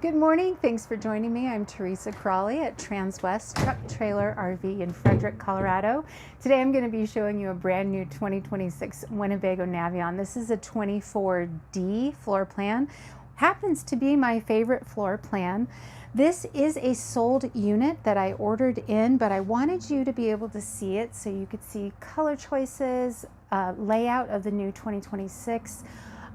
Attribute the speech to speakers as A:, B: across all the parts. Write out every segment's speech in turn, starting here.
A: Good morning. Thanks for joining me. I'm Teresa Crawley at Transwest Truck Trailer RV in Frederick, Colorado. Today I'm going to be showing you a brand new 2026 Winnebago Navion. This is a 24D floor plan. Happens to be my favorite floor plan. This is a sold unit that I ordered in, but I wanted you to be able to see it so you could see color choices, layout of the new 2026.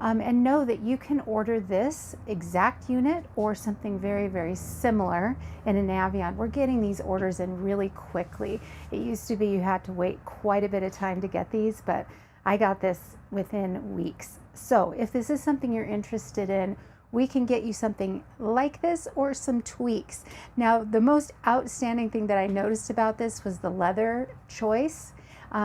A: And know that you can order this exact unit or something very, very similar in a Navion. We're getting these orders in really quickly. It used to be you had to wait quite a bit of time to get these, but I got this within weeks. So if this is something you're interested in, we can get you something like this or some tweaks. Now, the most outstanding thing that I noticed about this was the leather choice.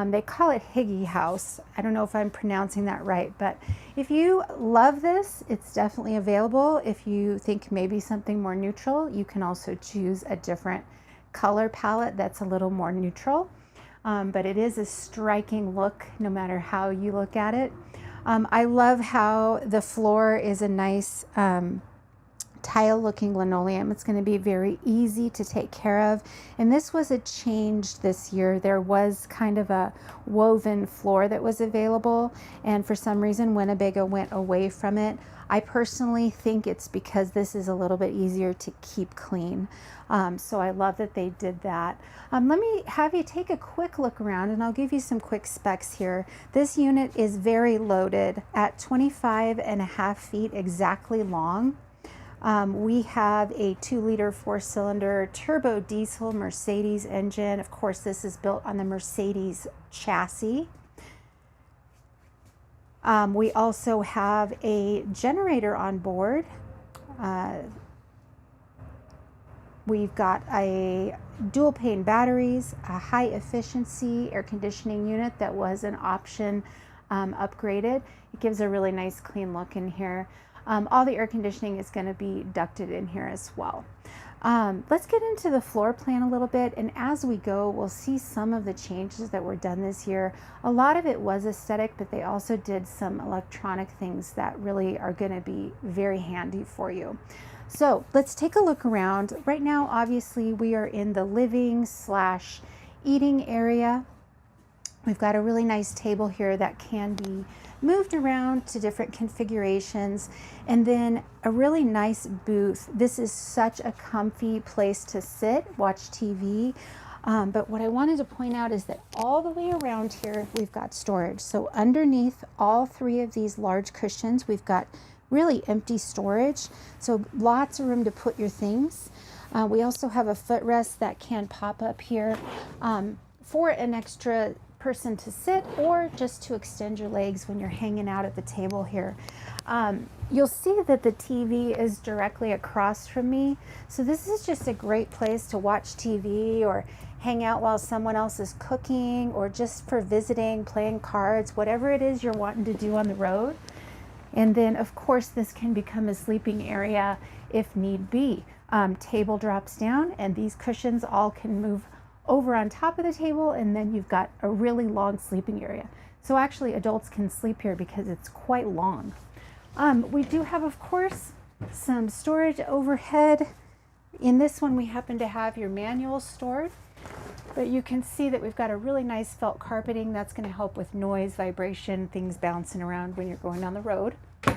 A: They call it Higgy House. I don't know if I'm pronouncing that right, but if you love this, it's definitely available. If you think maybe something more neutral, you can also choose a different color palette that's a little more neutral. But it is a striking look no matter how you look at it. I love how the floor is a nice tile looking linoleum. It's going to be very easy to take care of, and this was a change this year. There was kind of a woven floor that was available, and for some reason Winnebago went away from it. I personally think it's because this is a little bit easier to keep clean, so I love that they did that. Let me have you take a quick look around and I'll give you some quick specs here. This unit is very loaded at 25.5 feet exactly long. We have a 2-liter 4-cylinder turbo diesel Mercedes engine. Of course, this is built on the Mercedes chassis. We also have a generator on board. We've got a dual pane batteries, a high efficiency air conditioning unit that was an option upgraded. It gives a really nice clean look in here. All the air conditioning is going to be ducted in here as well. Let's get into the floor plan a little bit, and as we go, we'll see some of the changes that were done this year. A lot of it was aesthetic, but they also did some electronic things that really are going to be very handy for you. So let's take a look around. Right now, obviously, we are in the living/eating area. We've got a really nice table here that can be moved around to different configurations, and then a really nice booth. This is such a comfy place to sit, watch TV. But what I wanted to point out is that all the way around here, we've got storage. So underneath all 3 of these large cushions, we've got really empty storage. So lots of room to put your things. We also have a footrest that can pop up here for an extra person to sit, or just to extend your legs when you're hanging out at the table here. You'll see that the TV is directly across from me, so this is just a great place to watch TV or hang out while someone else is cooking, or just for visiting, playing cards, whatever it is you're wanting to do on the road. And then of course this can become a sleeping area if need be. Table drops down and these cushions all can move over on top of the table, and then you've got a really long sleeping area. So actually adults can sleep here because it's quite long. We do have, of course, some storage overhead. In this one we happen to have your manual stored, but you can see that we've got a really nice felt carpeting that's going to help with noise, vibration, things bouncing around when you're going down the road. A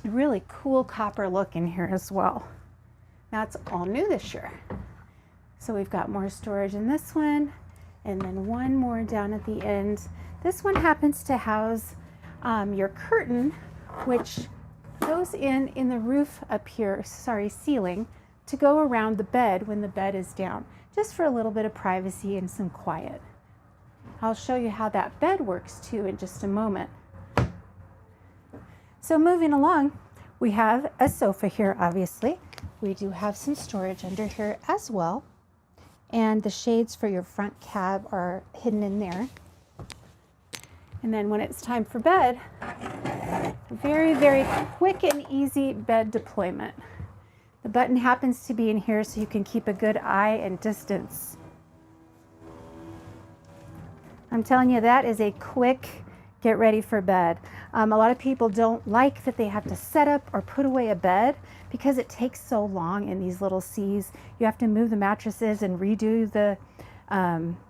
A: really cool copper look in here as well. That's all new this year. So we've got more storage in this one, and then one more down at the end. This one happens to house your curtain, which goes in the roof up here, ceiling, to go around the bed when the bed is down, just for a little bit of privacy and some quiet. I'll show you how that bed works too in just a moment. So moving along, we have a sofa here, obviously. We do have some storage under here as well. And the shades for your front cab are hidden in there. And then when it's time for bed, very, very quick and easy bed deployment. The button happens to be in here so you can keep a good eye and distance. I'm telling you, that is a quick get ready for bed. A lot of people don't like that they have to set up or put away a bed because it takes so long in these little C's. You have to move the mattresses and redo the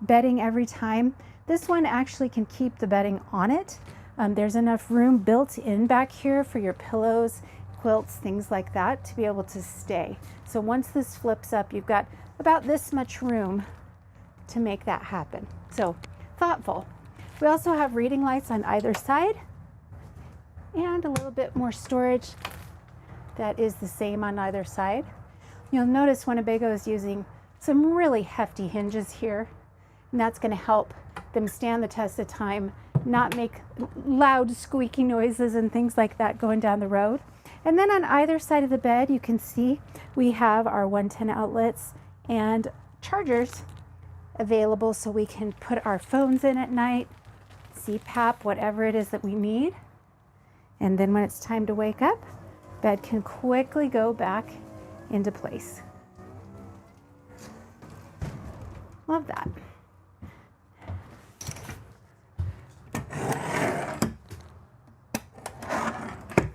A: bedding every time. This one actually can keep the bedding on it. There's enough room built in back here for your pillows, quilts, things like that to be able to stay. So once this flips up, you've got about this much room to make that happen. So thoughtful. We also have reading lights on either side and a little bit more storage that is the same on either side. You'll notice Winnebago is using some really hefty hinges here, and that's going to help them stand the test of time, not make loud squeaky noises and things like that going down the road. And then on either side of the bed, you can see we have our 110 outlets and chargers available so we can put our phones in at night, CPAP, whatever it is that we need. And then when it's time to wake up, bed can quickly go back into place. Love that.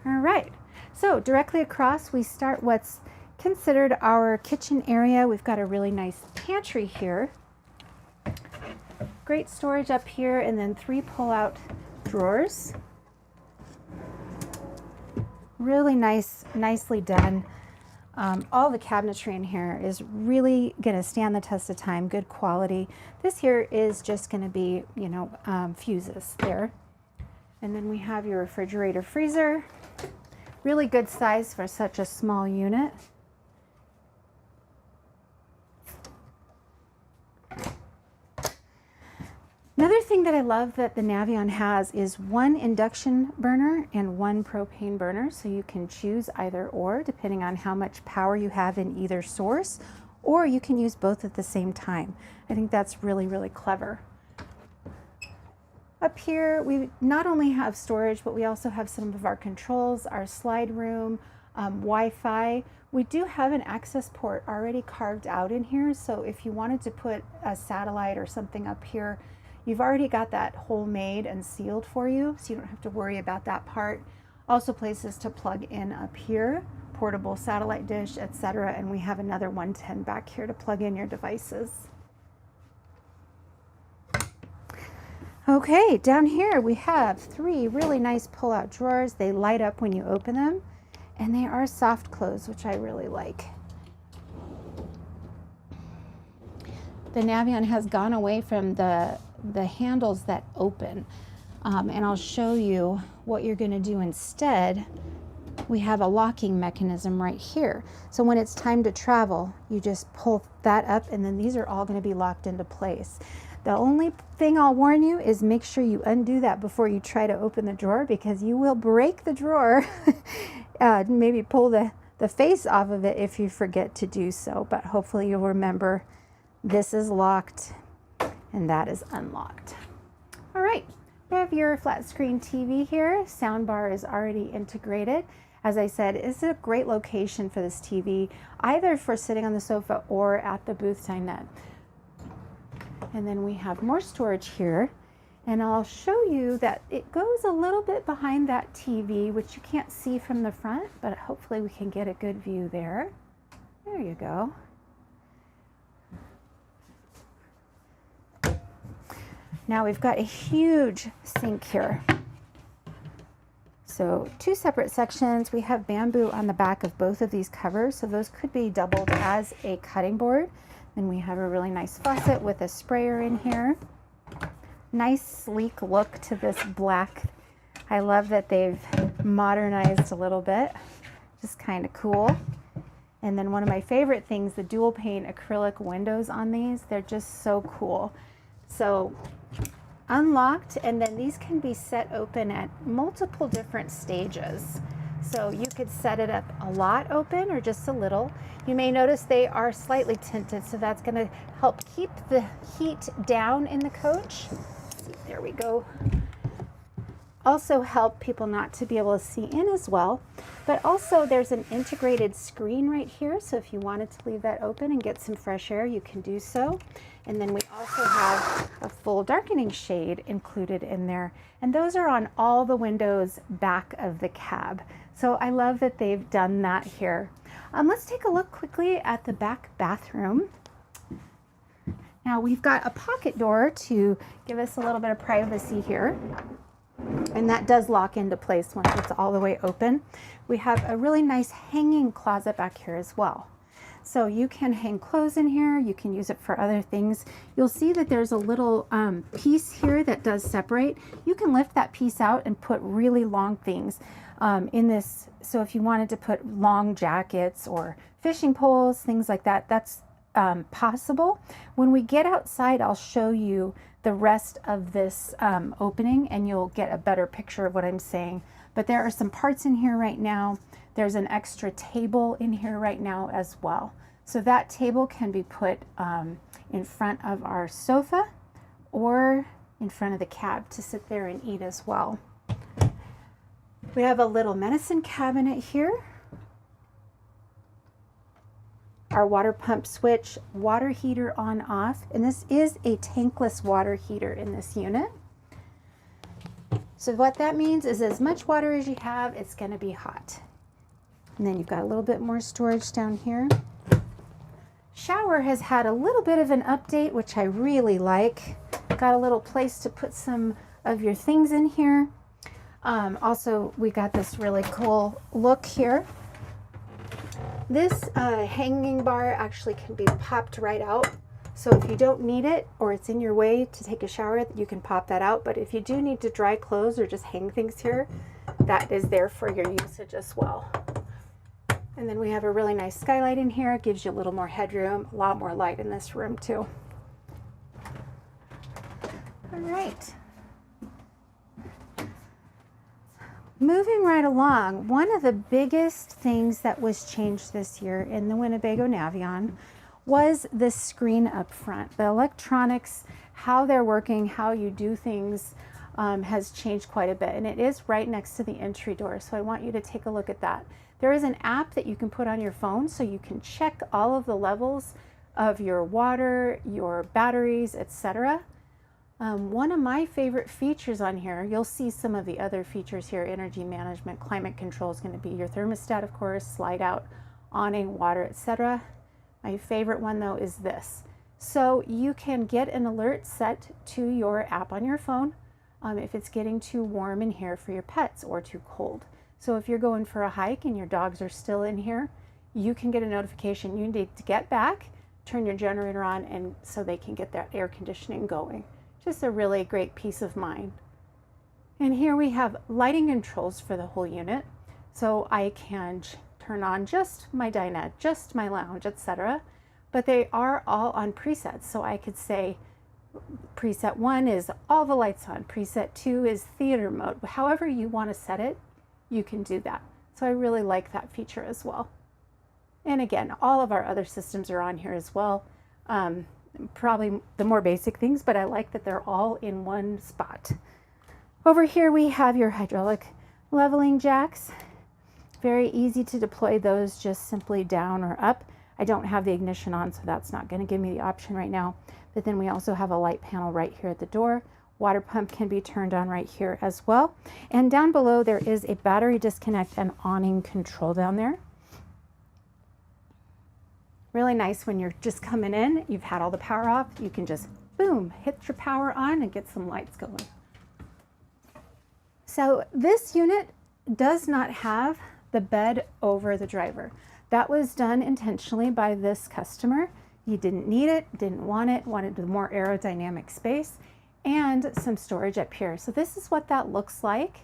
A: All right, so directly across we start what's considered our kitchen area. We've got a really nice pantry here. Great storage up here, and then 3 pull-out drawers. Really nice, nicely done. All the cabinetry in here is really going to stand the test of time, good quality. This here is just going to be, you know, fuses there. And then we have your refrigerator freezer. Really good size for such a small unit. Another thing that I love that the Navion has is 1 induction burner and 1 propane burner, so you can choose either or depending on how much power you have in either source, or you can use both at the same time. I think that's really, really clever. Up here, we not only have storage, but we also have some of our controls, our slide room, Wi-Fi. We do have an access port already carved out in here, so if you wanted to put a satellite or something up here, you've already got that hole made and sealed for you, so you don't have to worry about that part. Also places to plug in up here, portable satellite dish, etc. And we have another 110 back here to plug in your devices. Okay, down here we have 3 really nice pull-out drawers. They light up when you open them, and they are soft close, which I really like. The Navion has gone away from the handles that open, and I'll show you what you're going to do instead. We have a locking mechanism right here, so when it's time to travel, you just pull that up, and then these are all going to be locked into place. The only thing I'll warn you is make sure you undo that before you try to open the drawer, because you will break the drawer. Maybe pull the face off of it if you forget to do so, but hopefully you'll remember this is locked and that is unlocked. All right, we have your flat screen TV here. Soundbar is already integrated. As I said, it's a great location for this TV, either for sitting on the sofa or at the booth dinette. And then we have more storage here, and I'll show you that it goes a little bit behind that TV, which you can't see from the front, but hopefully we can get a good view there. There you go. Now we've got a huge sink here. So 2 separate sections. We have bamboo on the back of both of these covers, so those could be doubled as a cutting board. Then we have a really nice faucet with a sprayer in here. Nice sleek look to this black. I love that they've modernized a little bit. Just kind of cool. And then one of my favorite things, the dual pane acrylic windows on these. They're just so cool. So unlocked, and then these can be set open at multiple different stages. So you could set it up a lot open or just a little. You may notice they are slightly tinted, so that's going to help keep the heat down in the coach. There we go. also help people not to be able to see in as well. But also there's an integrated screen right here, so if you wanted to leave that open and get some fresh air, you can do so. And then we also have a full darkening shade included in there, and those are on all the windows back of the cab. So I love that they've done that here. Let's take a look quickly at the back bathroom. Now we've got a pocket door to give us a little bit of privacy here, and that does lock into place once it's all the way open. We have a really nice hanging closet back here as well. So you can hang clothes in here, you can use it for other things. You'll see that there's a little piece here that does separate. You can lift that piece out and put really long things in this. So if you wanted to put long jackets or fishing poles, things like that, that's possible. When we get outside, I'll show you the rest of this opening and you'll get a better picture of what I'm saying. But there are some parts in here right now. There's an extra table in here right now as well. So that table can be put in front of our sofa or in front of the cab to sit there and eat as well. We have a little medicine cabinet here. Our water pump switch, water heater on off, and this is a tankless water heater in this unit. So what that means is as much water as you have, it's going to be hot. And then you've got a little bit more storage down here. Shower has had a little bit of an update, which I really like. Got a little place to put some of your things in here. Also, we got this really cool look here. This hanging bar actually can be popped right out. So if you don't need it or it's in your way to take a shower, you can pop that out. But if you do need to dry clothes or just hang things here, that is there for your usage as well. And then we have a really nice skylight in here. It gives you a little more headroom, a lot more light in this room too. All right. Moving right along, one of the biggest things that was changed this year in the Winnebago Navion was the screen up front. The electronics, how they're working, how you do things has changed quite a bit, and it is right next to the entry door. So I want you to take a look at that. There is an app that you can put on your phone so you can check all of the levels of your water, your batteries, etc. One of my favorite features on here, you'll see some of the other features here, energy management, climate control is going to be your thermostat, of course, slide out, awning, water, etc. My favorite one though is this. So you can get an alert set to your app on your phone if it's getting too warm in here for your pets or too cold. So if you're going for a hike and your dogs are still in here, you can get a notification you need to get back, turn your generator on, and so they can get that air conditioning going. Just a really great peace of mind. And here we have lighting controls for the whole unit. So I can turn on just my dinette, just my lounge, etc. But they are all on presets. So I could say preset 1 is all the lights on, preset 2 is theater mode. However you want to set it, you can do that. So I really like that feature as well. And again, all of our other systems are on here as well. Probably the more basic things, but I like that they're all in one spot. Over here we have your hydraulic leveling jacks. Very easy to deploy those just simply down or up. I don't have the ignition on, so that's not going to give me the option right now. But then we also have a light panel right here at the door. Water pump can be turned on right here as well. And down below there is a battery disconnect and awning control down there. Really nice when you're just coming in, you've had all the power off, you can just boom, hit your power on and get some lights going. So this unit does not have the bed over the driver. That was done intentionally by this customer. He didn't need it, didn't want it, wanted the more aerodynamic space and some storage up here. So this is what that looks like.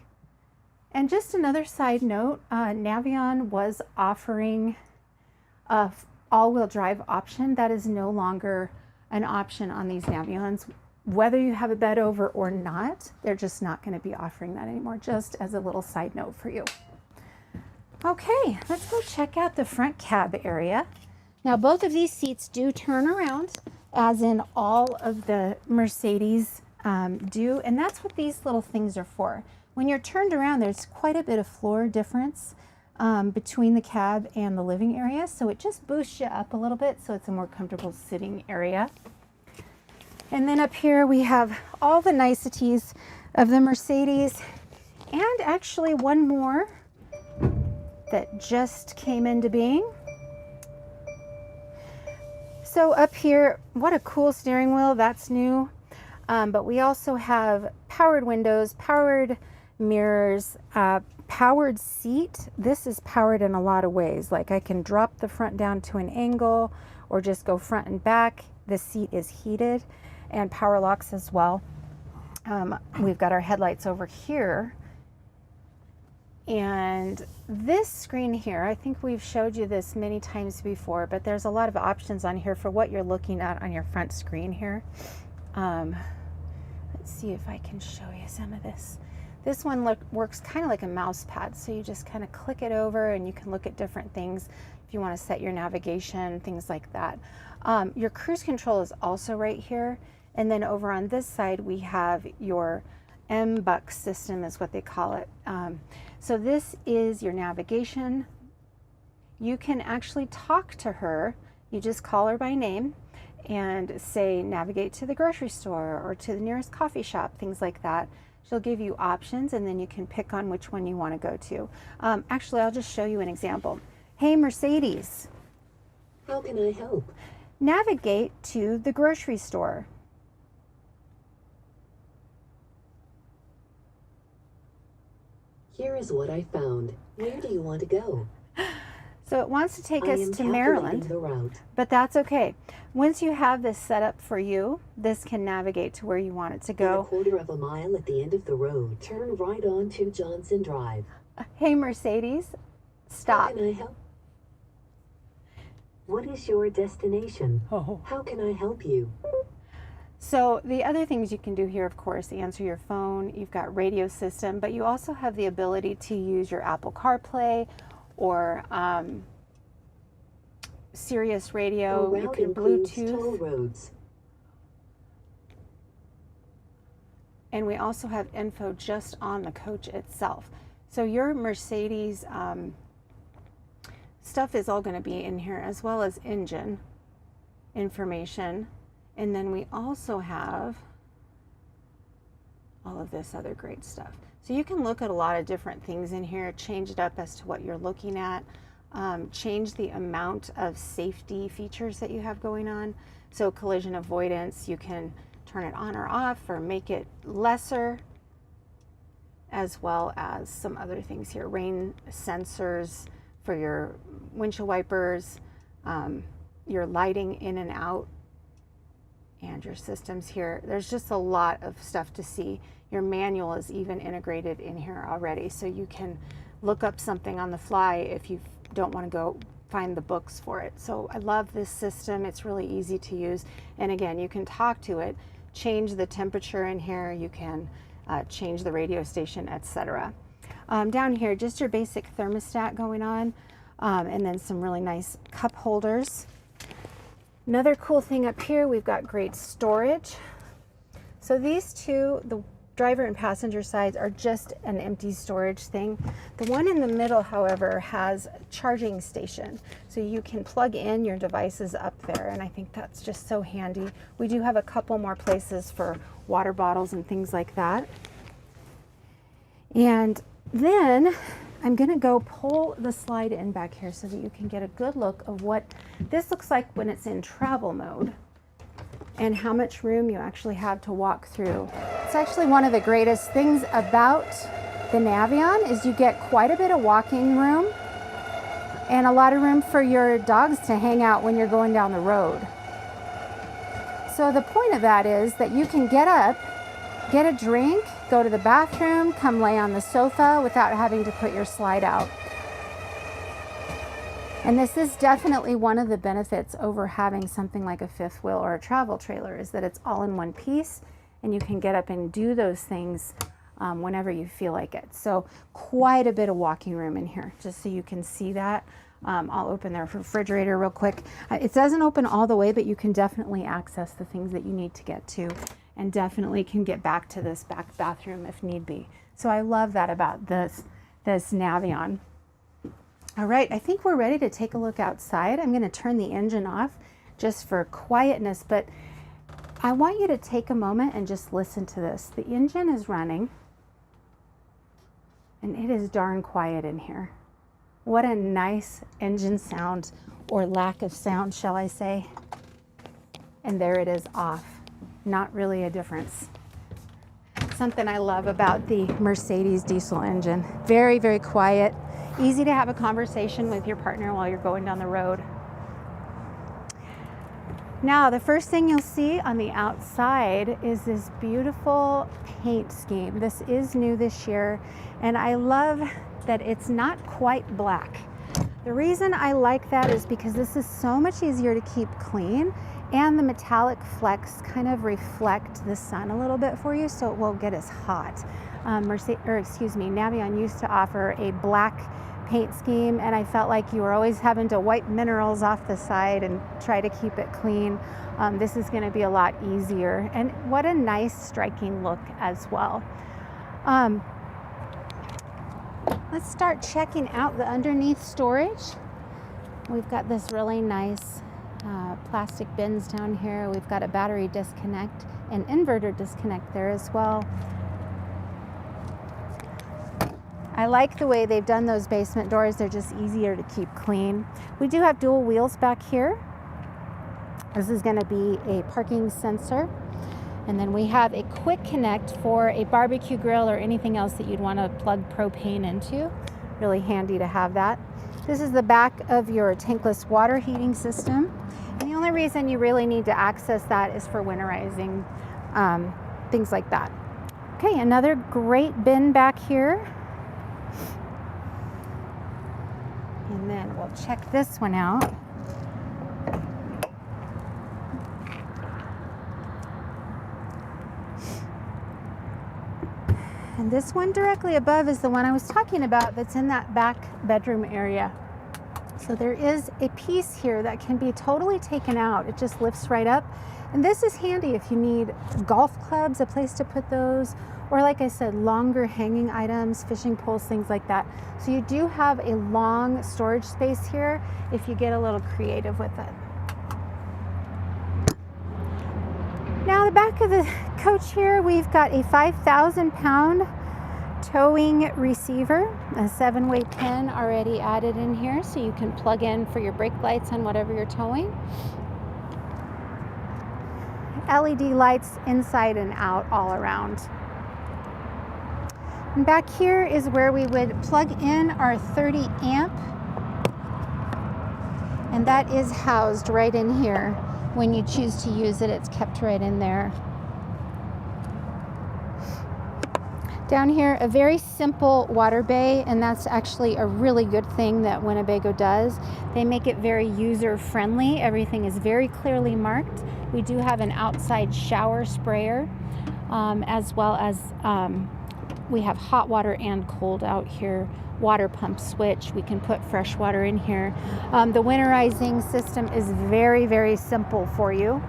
A: And just another side note, Navion was offering a all-wheel drive option. That is no longer an option on these Navions. Whether you have a bed over or not, they're just not going to be offering that anymore, just as a little side note for you. Okay, let's go check out the front cab area. Now both of these seats do turn around, as in all of the Mercedes do, and that's what these little things are for. When you're turned around, there's quite a bit of floor difference between the cab and the living area, so it just boosts you up a little bit so it's a more comfortable sitting area. And then up here we have all the niceties of the Mercedes, and actually one more that just came into being. So up here, what a cool steering wheel, that's new. But we also have powered windows, powered mirrors, powered seat. This is powered in a lot of ways. Like I can drop the front down to an angle or just go front and back. The seat is heated, and power locks as well. We've got our headlights over here. And this screen here, I think we've showed you this many times before, but there's a lot of options on here for what you're looking at on your front screen here. Let's see if I can show you some of this. This one works kind of like a mouse pad, so you just kind of click it over and you can look at different things if you want to set your navigation, things like that. Your cruise control is also right here, and then over on this side we have your MBUX system is what they call it. So this is your navigation. You can actually talk to her. You just call her by name and say navigate to the grocery store or to the nearest coffee shop, things like that. She'll give you options, and then you can pick on which one you want to go to. Actually, I'll just show you an example. Hey Mercedes,
B: how can I help?
A: Navigate to the grocery store.
B: Here is what I found. Where do you want to go?
A: So it wants to take us to Maryland,
B: the route.
A: but that's okay. Once you have this set up for you, this can navigate to where you want it to
B: In
A: go.
B: a quarter of a mile at the end of the road, turn right on to Johnson Drive.
A: Hey Mercedes,
B: How
A: stop.
B: can I help? What is your destination?
A: Oh.
B: How can I help you?
A: So the other things you can do here, of course, answer your phone. You've got radio system, but you also have the ability to use your Apple CarPlay or Sirius radio.
B: Our
A: You
B: route
A: can
B: includes
A: Bluetooth.
B: toll roads.
A: And we also have info just on the coach itself. So your Mercedes stuff is all going to be in here, as well as engine information. And then we also have all of this other great stuff. So you can look at a lot of different things in here, change it up as to what you're looking at, change the amount of safety features that you have going on. So collision avoidance, you can turn it on or off or make it lesser, as well as some other things here. Rain sensors for your windshield wipers, your lighting in and out, and your systems here. There's just a lot of stuff to see. Your manual is even integrated in here already, so you can look up something on the fly if you don't want to go find the books for it. So I love this system. It's really easy to use, and again, you can talk to it, change the temperature in here, you can change the radio station, etc. Down here, just your basic thermostat going on, and then some really nice cup holders. Another cool thing up here, we've got great storage. So these two, the driver and passenger sides, are just an empty storage thing. The one in the middle, however, has a charging station. So you can plug in your devices up there, and I think that's just so handy. We do have a couple more places for water bottles and things like that. And then I'm gonna go pull the slide in back here so that you can get a good look of what this looks like when it's in travel mode and how much room you actually have to walk through. It's actually one of the greatest things about the Navion is you get quite a bit of walking room and a lot of room for your dogs to hang out when you're going down the road. So the point of that is that you can get up, get a drink, go to the bathroom, come lay on the sofa without having to put your slide out. And this is definitely one of the benefits over having something like a fifth wheel or a travel trailer, is that it's all in one piece and you can get up and do those things whenever you feel like it. So quite a bit of walking room in here, just so you can see that. I'll open their refrigerator real quick. It doesn't open all the way, but you can definitely access the things that you need to get to. and definitely can get back to this back bathroom if need be. So I love that about this Navion. All right, I think we're ready to take a look outside. I'm going to turn the engine off just for quietness, but I want you to take a moment and just listen to this. The engine is running, and it is darn quiet in here. What a nice engine sound, or lack of sound, shall I say. And there it is off. Not really a difference. Something I love about the Mercedes diesel engine. Very, very quiet. Easy to have a conversation with your partner while you're going down the road. Now, the first thing you'll see on the outside is this beautiful paint scheme. This is new this year, and I love that it's not quite black. The reason I like that is because this is so much easier to keep clean, and the metallic flecks kind of reflect the sun a little bit for you, so it won't get as hot. Navion used to offer a black paint scheme, and I felt like you were always having to wipe minerals off the side and try to keep it clean. This is going to be a lot easier, and what a nice striking look as well. Let's start checking out the underneath storage. We've got this really nice plastic bins down here. We've got a battery disconnect and inverter disconnect there as well. I like the way they've done those basement doors. They're just easier to keep clean. We do have dual wheels back here. This is going to be a parking sensor. And then we have a quick connect for a barbecue grill or anything else that you'd want to plug propane into. Really handy to have that. This is the back of your tankless water heating system. And the only reason you really need to access that is for winterizing, things like that. Okay, another great bin back here. And then we'll check this one out. And this one directly above is the one I was talking about that's in that back bedroom area. So there is a piece here that can be totally taken out. It just lifts right up. And this is handy if you need golf clubs, a place to put those, or like I said, longer hanging items, fishing poles, things like that. So you do have a long storage space here if you get a little creative with it. Now the back of the coach here, we've got a 5,000-pound towing receiver, a 7-way pin already added in here so you can plug in for your brake lights on whatever you're towing. LED lights inside and out all around. And back here is where we would plug in our 30 amp, and that is housed right in here. When you choose to use it, it's kept right in there. Down here, a very simple water bay, and that's actually a really good thing that Winnebago does. They make it very user-friendly. Everything is very clearly marked. We do have an outside shower sprayer, as well as we have hot water and cold out here. Water pump switch. We can put fresh water in here. The winterizing system is very, very simple for you.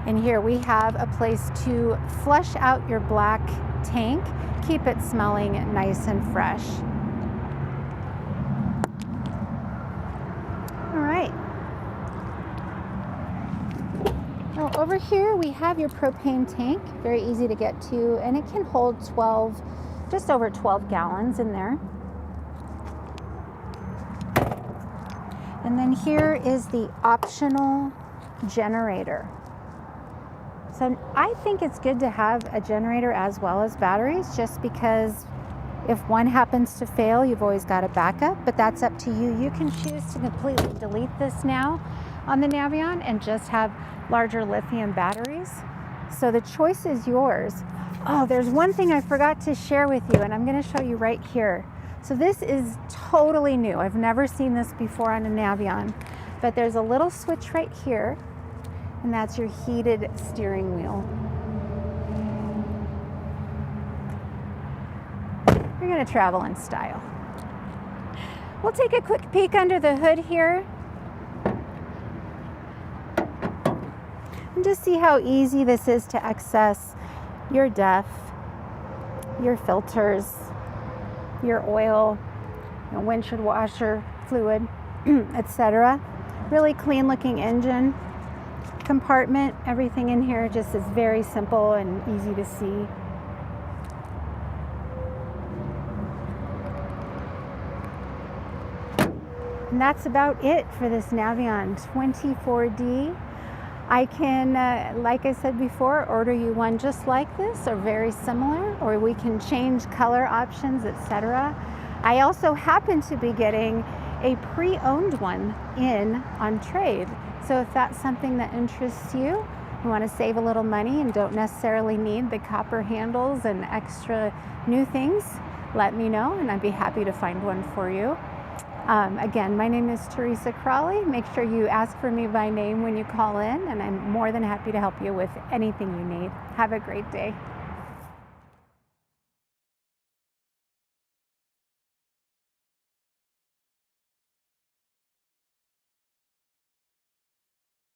A: And here we have a place to flush out your black tank, keep it smelling nice and fresh. All right. Now over here we have your propane tank, very easy to get to, and it can hold just over 12 gallons in there. And then here is the optional generator. So I think it's good to have a generator as well as batteries, just because if one happens to fail, you've always got a backup, but that's up to you. You can choose to completely delete this now on the Navion and just have larger lithium batteries. So the choice is yours. Oh, there's one thing I forgot to share with you, and I'm going to show you right here. So this is totally new. I've never seen this before on a Navion, but there's a little switch right here, and that's your heated steering wheel. You're going to travel in style. We'll take a quick peek under the hood here. And just see how easy this is to access your DEF, your filters, your oil, your windshield washer fluid, etc. Really clean looking engine compartment. Everything in here just is very simple and easy to see. And that's about it for this Navion 24D. I can, like I said before, order you one just like this or very similar, or we can change color options, etc. I also happen to be getting a pre-owned one in on trade. So if that's something that interests you, you want to save a little money and don't necessarily need the copper handles and extra new things, let me know and I'd be happy to find one for you. Again, my name is Teresa Crawley. Make sure you ask for me by name when you call in, and I'm more than happy to help you with anything you need. Have a great day.